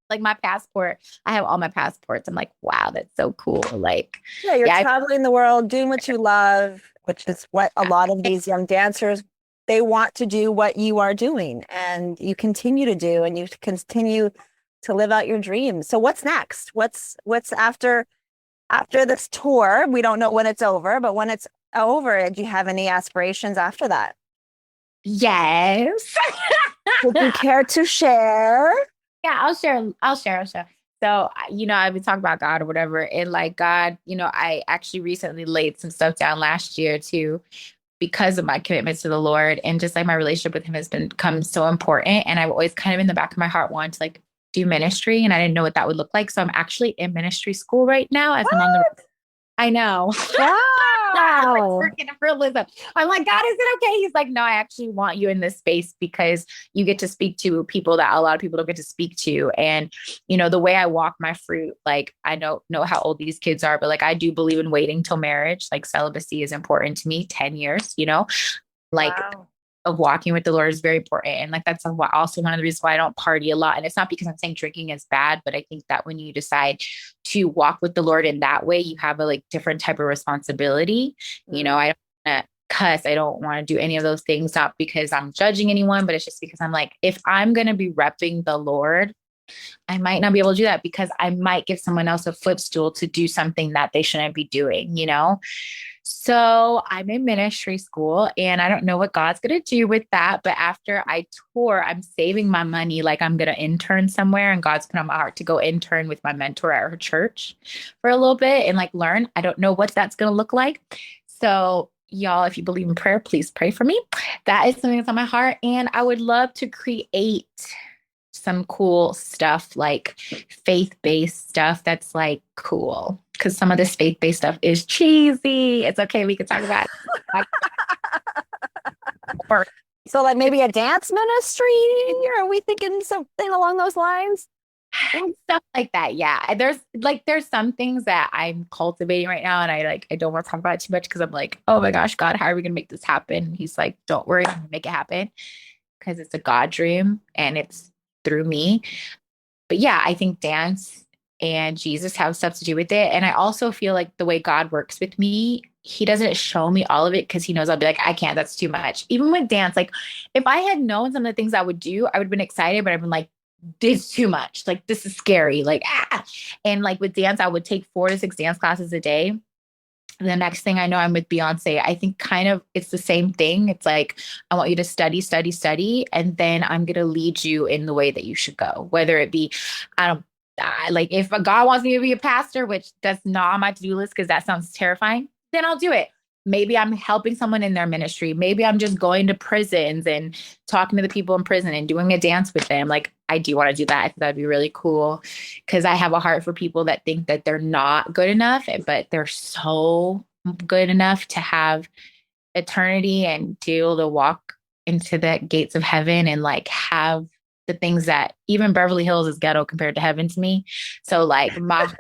like my passport, I have all my passports. I'm like, wow, that's so cool. Like, you're traveling the world, doing what you love, which is what a lot of these young dancers, they want to do what you are doing, and you continue to do, and you continue to live out your dreams. So what's next? What's after this tour? We don't know when it's over, but when it's over, do you have any aspirations after that? Yes. Would you care to share? Yeah, I'll share. So, I've been talking about God or whatever. And like God, I actually recently laid some stuff down last year too, because of my commitments to the Lord, and just like my relationship with him has become so important. And I've always kind of in the back of my heart wanted to like do ministry, and I didn't know what that would look like. So I'm actually in ministry school right now as I'm on the. I know. Wow. Working for Lizzo. I'm like, God, is it okay? He's like, no, I actually want you in this space because you get to speak to people that a lot of people don't get to speak to. And, the way I walk my fruit, like, I don't know how old these kids are, but like, I do believe in waiting till marriage. Like celibacy is important to me, 10 years, like. Wow. Of walking with the Lord is very important. And like, that's also one of the reasons why I don't party a lot. And it's not because I'm saying drinking is bad, but I think that when you decide to walk with the Lord in that way, you have a like different type of responsibility. I don't want to cuss. I don't want to do any of those things, not because I'm judging anyone, but it's just because I'm like, if I'm going to be repping the Lord, I might not be able to do that because I might give someone else a footstool to do something that they shouldn't be doing, So I'm in ministry school, and I don't know what God's going to do with that. But after I tour, I'm saving my money. Like I'm going to intern somewhere, and God's put on my heart to go intern with my mentor at her church for a little bit and like learn. I don't know what that's going to look like. So y'all, if you believe in prayer, please pray for me. That is something that's on my heart. And I would love to create some cool stuff, like faith-based stuff that's like cool. Because some of this faith-based stuff is cheesy. It's okay. We can talk about it. So like maybe a dance ministry? Are we thinking something along those lines? And stuff like that. Yeah. There's some things that I'm cultivating right now. And I don't want to talk about it too much because I'm like, oh my gosh, God, how are we going to make this happen? He's like, don't worry, I'm gonna make it happen. Because it's a God dream and it's through me. But yeah, I think dance and Jesus have stuff to do with it. And I also feel like the way God works with me, he doesn't show me all of it because he knows I'll be like, I can't, that's too much. Even with dance, like if I had known some of the things I would do, I would have been excited, but I've been like, this is too much. Like, this is scary. Like, ah. And like with dance, I would take 4 to 6 dance classes a day. The next thing I know, I'm with Beyonce. I think kind of it's the same thing. It's like, I want you to study, study, study. And then I'm going to lead you in the way that you should go. Whether it be, like if God wants me to be a pastor, which that's not on my to-do list because that sounds terrifying, then I'll do it. Maybe I'm helping someone in their ministry. Maybe I'm just going to prisons and talking to the people in prison and doing a dance with them. Like, I do want to do that. I think that'd be really cool because I have a heart for people that think that they're not good enough, but they're so good enough to have eternity and to be able to walk into the gates of heaven and like have the things that even Beverly Hills is ghetto compared to heaven to me. So like my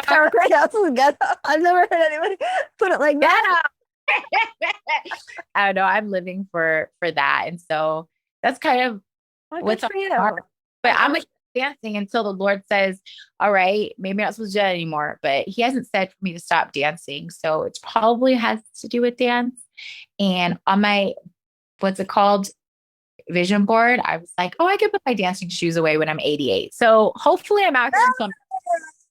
Our great house is ghetto. I've never heard anybody put it like that. I don't know. I'm living for that. And so that's kind of what's for you. hard. But I'm dancing until the Lord says, all right, maybe I'm not supposed to do that anymore. But he hasn't said for me to stop dancing. So it probably has to do with dance. And on my, what's it called? Vision board, I was like, oh, I could put my dancing shoes away when I'm 88. So hopefully I'm out here in some,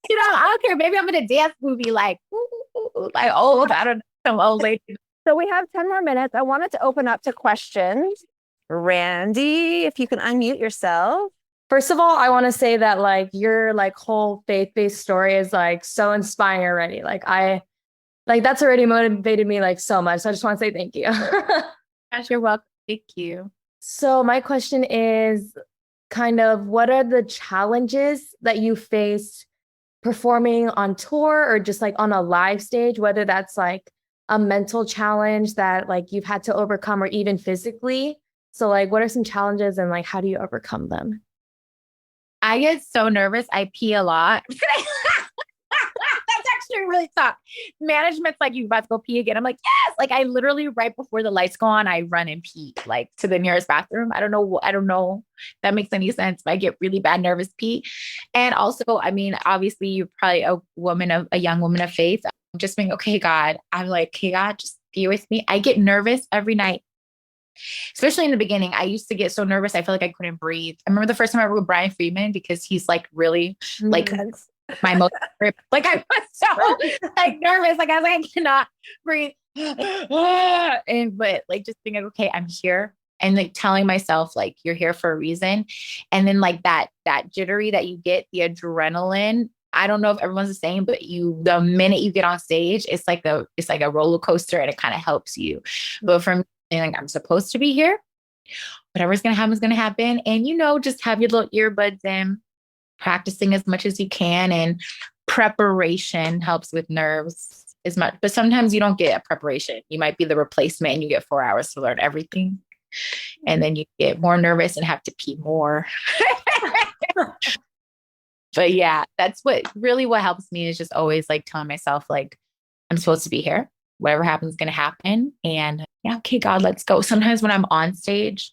I don't care. Maybe I'm in a dance movie like old, I don't know, some old lady. So we have 10 more minutes. I wanted to open up to questions. Randy, if you can unmute yourself. First of all, I want to say that like your like whole faith-based story is like so inspiring already. That's already motivated me like so much. So I just want to say thank you. Gosh, you're welcome. Thank you. So my question is kind of what are the challenges that you faced performing on tour or just like on a live stage, whether that's like a mental challenge that like you've had to overcome or even physically? So like what are some challenges and like how do you overcome them? I get so nervous. I pee a lot. That's actually really tough. Management's like, you about to go pee again? I'm like, yes. Like I literally right before the lights go on, I run and pee like to the nearest bathroom. I don't know if that makes any sense, but I get really bad nervous pee. And also, I mean, obviously you're probably a young woman of faith. I'm just being, okay, God. I'm like, okay, God, just be with me. I get nervous every night. Especially in the beginning, I used to get so nervous. I felt like I couldn't breathe. I remember the first time I worked with Brian Freeman because he's like really like my most like I was so like nervous. Like I was like, I cannot breathe. But like just being like, okay, I'm here. And like telling myself like you're here for a reason. And then like that jittery that you get, the adrenaline. I don't know if everyone's the same, but the minute you get on stage, it's like a roller coaster and it kind of helps you. But for me, like I'm supposed to be here. Whatever's going to happen is going to happen. And, just have your little earbuds in, practicing as much as you can. And preparation helps with nerves as much. But sometimes you don't get a preparation. You might be the replacement and you get 4 hours to learn everything. And then you get more nervous and have to pee more. But yeah, that's what helps me is just always like telling myself, like, I'm supposed to be here. Whatever happens is going to happen. And yeah, okay, God, let's go. Sometimes when I'm on stage,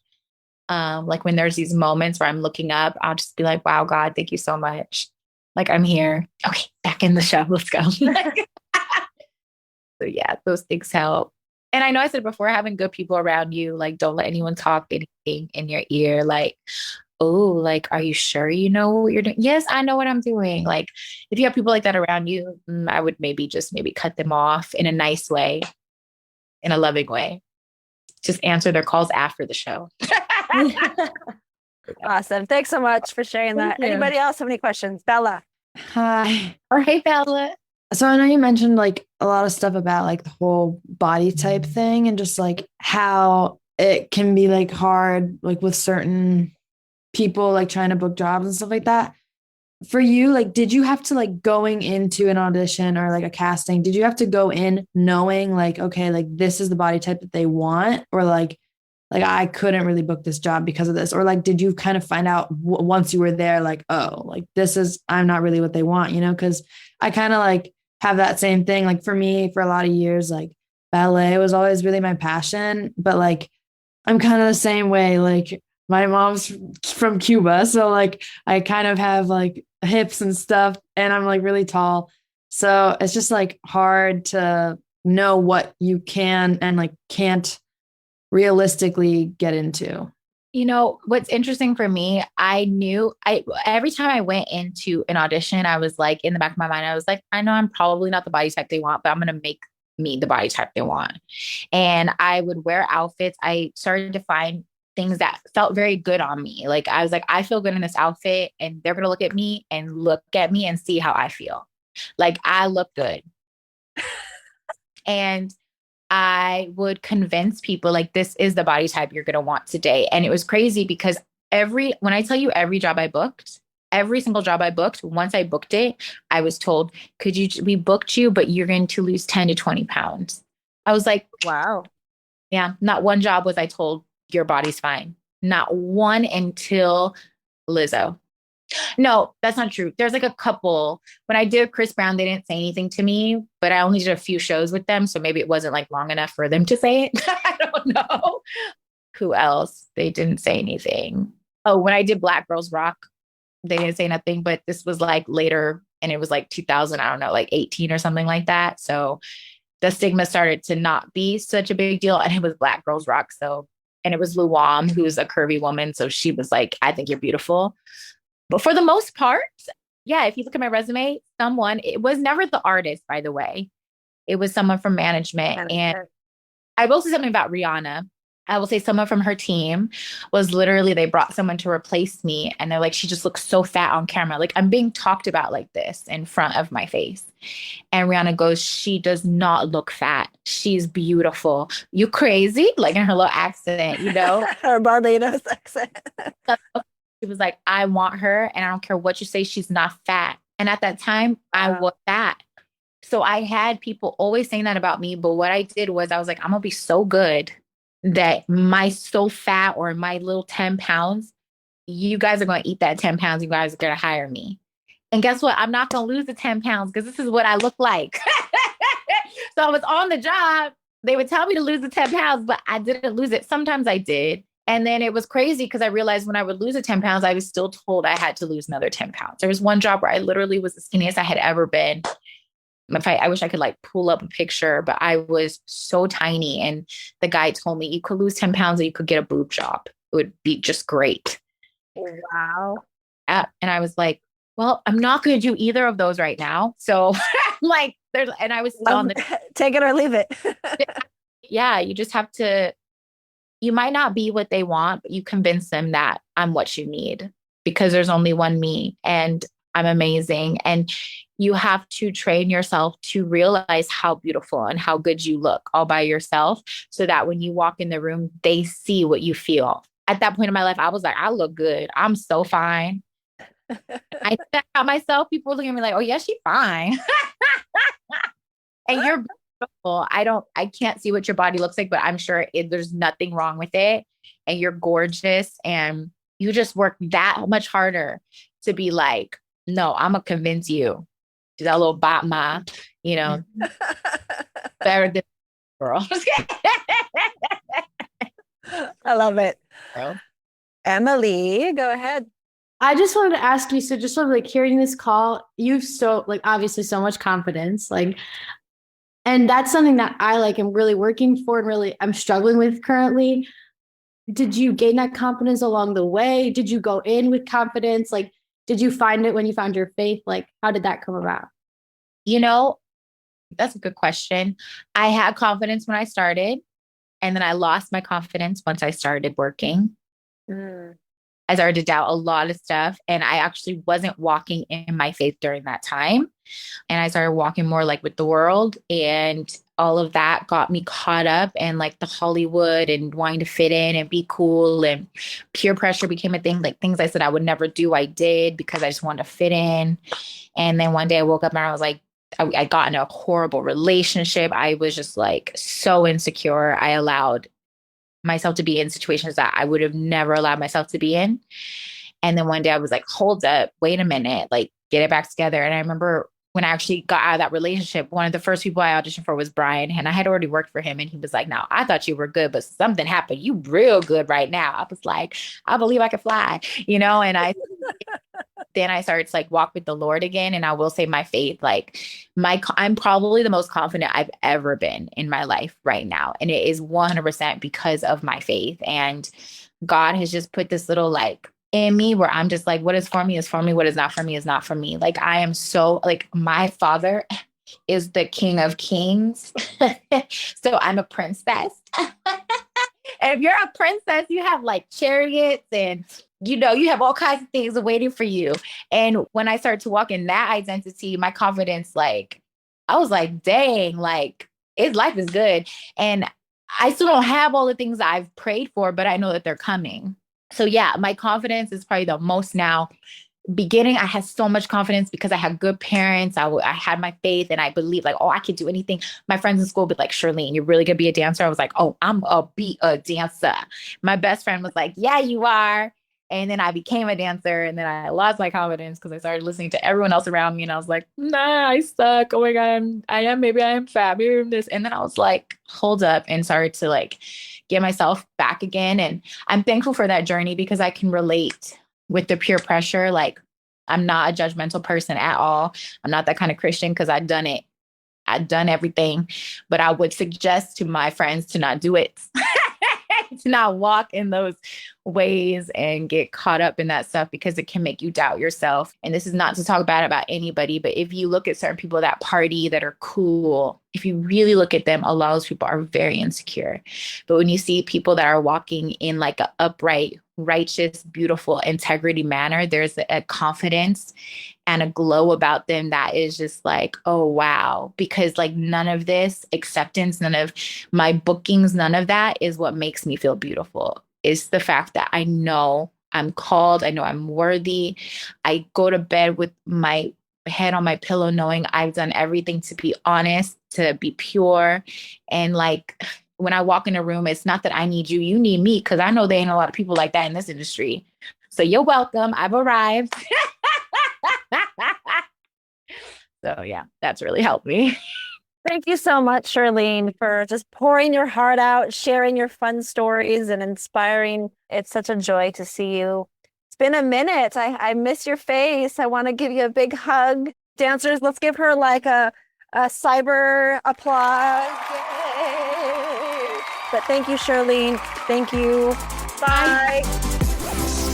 like when there's these moments where I'm looking up, I'll just be like, wow, God, thank you so much. Like I'm here. Okay, back in the show. Let's go. So yeah, those things help. And I know I said before, having good people around you, like don't let anyone talk anything in your ear. Like, oh, like, are you sure you know what you're doing? Yes, I know what I'm doing. Like if you have people like that around you, I would maybe cut them off in a nice way, in a loving way. Just answer their calls after the show. Awesome. Thanks so much for sharing that. Anybody else have any questions? Bella. Hi. Or hey, Bella. So I know you mentioned like a lot of stuff about like the whole body type thing and just like how it can be like hard, like with certain people like trying to book jobs and stuff like that. For you, like, did you have to like going into an audition or like a casting, did you have to go in knowing like, okay, like this is the body type that they want, or like I couldn't really book this job because of this, or like did you kind of find out once you were there, like, oh, like this is I'm not really what they want, you know? Because I kind of like have that same thing. Like for me, for a lot of years, like ballet was always really my passion, but like I'm kind of the same way. Like my mom's from Cuba, so like I kind of have like hips and stuff, and I'm like really tall. So it's just like hard to know what you can and like can't realistically get into. You know, what's interesting for me, I knew I every time I went into an audition, I was like in the back of my mind, I was like, I know I'm probably not the body type they want, but I'm gonna make me the body type they want. And I would wear outfits. I started to find things that felt very good on me. Like I was like, I feel good in this outfit, and they're gonna look at me and see how I feel. Like I look good. And I would convince people like this is the body type you're going to want today. And it was crazy because when I tell you every job I booked, every single job I booked, once I booked it, I was told, we booked you, but you're going to lose 10 to 20 pounds. I was like, Wow. yeah, not one job was I told your body's fine. Not one until Lizzo. No, that's not true. There's like a couple. When I did Chris Brown, they didn't say anything to me, but I only did a few shows with them. So maybe it wasn't like long enough for them to say it. I don't know. Who else? They didn't say anything. Oh, when I did Black Girls Rock, they didn't say nothing, but this was like later and it was like 2000, I don't know, like 18 or something like that. So the stigma started to not be such a big deal. And it was Black Girls Rock. So, and it was Luam, who's a curvy woman. So she was like, I think you're beautiful. But for the most part, yeah, if you look at my resume, it was never the artist, by the way. It was someone from management. And I will say something about Rihanna. I will say someone from her team was literally, they brought someone to replace me. And they're like, she just looks so fat on camera. Like I'm being talked about like this in front of my face. And Rihanna goes, she does not look fat. She's beautiful. You crazy? Like in her little accent, you know? Her Barbados accent. She was like, I want her. And I don't care what you say. She's not fat. And at that time, I was fat. So I had people always saying that about me. But what I did was I was like, I'm going to be so good that my so fat or my little 10 pounds, you guys are going to eat that 10 pounds. You guys are going to hire me. And guess what? I'm not going to lose the 10 pounds because this is what I look like. So I was on the job. They would tell me to lose the 10 pounds, but I didn't lose it. Sometimes I did. And then it was crazy because I realized when I would lose the 10 pounds, I was still told I had to lose another 10 pounds. There was one job where I literally was the skinniest I had ever been. I wish I could like pull up a picture, but I was so tiny. And the guy told me you could lose 10 pounds or you could get a boob job. It would be just great. Wow. Yeah. And I was like, well, I'm not going to do either of those right now. So like and I was still on the take it or leave it. Yeah. You just have to, you might not be what they want, but you convince them that I'm what you need because there's only one me and I'm amazing. And you have to train yourself to realize how beautiful and how good you look all by yourself so that when you walk in the room, they see what you feel. At that point in my life, I was like, I look good. I'm so fine. I said that about myself. People were looking at me like, oh, yeah, she's fine. And you're beautiful. I can't see what your body looks like, but I'm sure there's nothing wrong with it. And you're gorgeous. And you just work that much harder to be like, no, I'm going to convince you. Do that little Batma, you know, better than girl. I love it. Girl. Emily, go ahead. I just wanted to ask you, so just sort of like hearing this call, you've so like obviously so much confidence, like, and that's something that I like am really working for and really I'm struggling with currently. Did you gain that confidence along the way? Did you go in with confidence? Like, did you find it when you found your faith? Like, how did that come about? You know, that's a good question. I had confidence when I started, and then I lost my confidence once I started working. I started to doubt a lot of stuff, and I actually wasn't walking in my faith during that time. And I started walking more like with the world, and all of that got me caught up in like the Hollywood and wanting to fit in and be cool, and peer pressure became a thing. Like things I said I would never do, I did because I just wanted to fit in. And then one day I woke up and I was like, I got in a horrible relationship. I was just like so insecure. I allowed myself to be in situations that I would have never allowed myself to be in. And then one day I was like, hold up, wait a minute, like get it back together. And I remember when I actually got out of that relationship, one of the first people I auditioned for was Brian, and I had already worked for him. And he was like, "Now, I thought you were good, but something happened. You real good right now." I was like, "I believe I can fly," and then I started to like walk with the Lord again. And I will say my faith, like I'm probably the most confident I've ever been in my life right now. And it is 100% because of my faith. And God has just put this little like in me where I'm just like, what is for me is for me. What is not for me is not for me. Like I am so like my father is the King of Kings. So I'm a princess. And if you're a princess, you have like chariots and you have all kinds of things waiting for you. And when I started to walk in that identity, my confidence, like I was like, dang, like life is good. And I still don't have all the things I've prayed for, but I know that they're coming. So yeah, my confidence is probably the most now. Beginning, I had so much confidence because I had good parents. I had my faith and I believed like, oh, I could do anything. My friends in school would be like, Shirlene, you're really going to be a dancer? I was like, oh, be a dancer. My best friend was like, yeah, you are. And then I became a dancer, and then I lost my confidence because I started listening to everyone else around me. And I was like, nah, I suck. Oh my God, maybe I am fat, maybe I'm this. And then I was like, hold up, and started to like get myself back again. And I'm thankful for that journey because I can relate with the peer pressure. Like I'm not a judgmental person at all. I'm not that kind of Christian because I've done it. I've done everything, but I would suggest to my friends to not do it. To not walk in those ways and get caught up in that stuff because it can make you doubt yourself. And this is not to talk bad about anybody, but if you look at certain people that party that are cool, if you really look at them, a lot of those people are very insecure. But when you see people that are walking in like an upright, righteous, beautiful, integrity manner, there's a confidence and a glow about them that is just like, oh, wow. Because like none of this acceptance, none of my bookings, none of that is what makes me feel beautiful. It's the fact that I know I'm called. I know I'm worthy. I go to bed with my head on my pillow knowing I've done everything to be honest, to be pure. And like when I walk in a room, it's not that I need you, you need me, because I know there ain't a lot of people like that in this industry. So you're welcome. I've arrived. So yeah, that's really helped me. Thank you so much, Shirlene, for just pouring your heart out, sharing your fun stories and inspiring. It's such a joy to see you. It's been a minute. I miss your face. I want to give you a big hug. Dancers, let's give her like a cyber applause. Yay. But thank you, Shirlene. Thank you. Bye.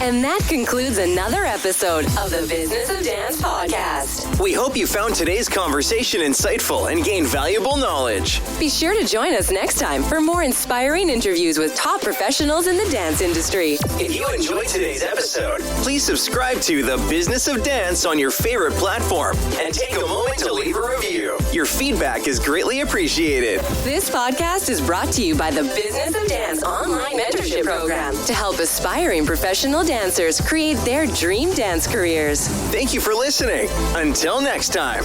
And that concludes another episode of the Business of Dance podcast. We hope you found today's conversation insightful and gained valuable knowledge. Be sure to join us next time for more inspiring interviews with top professionals in the dance industry. If you enjoyed today's episode, please subscribe to The Business of Dance on your favorite platform and take a moment to leave a review. Your feedback is greatly appreciated. This podcast is brought to you by the Business of Dance online mentorship program to help aspiring professional dancers create their dream dance careers. Thank you for listening. Until next time.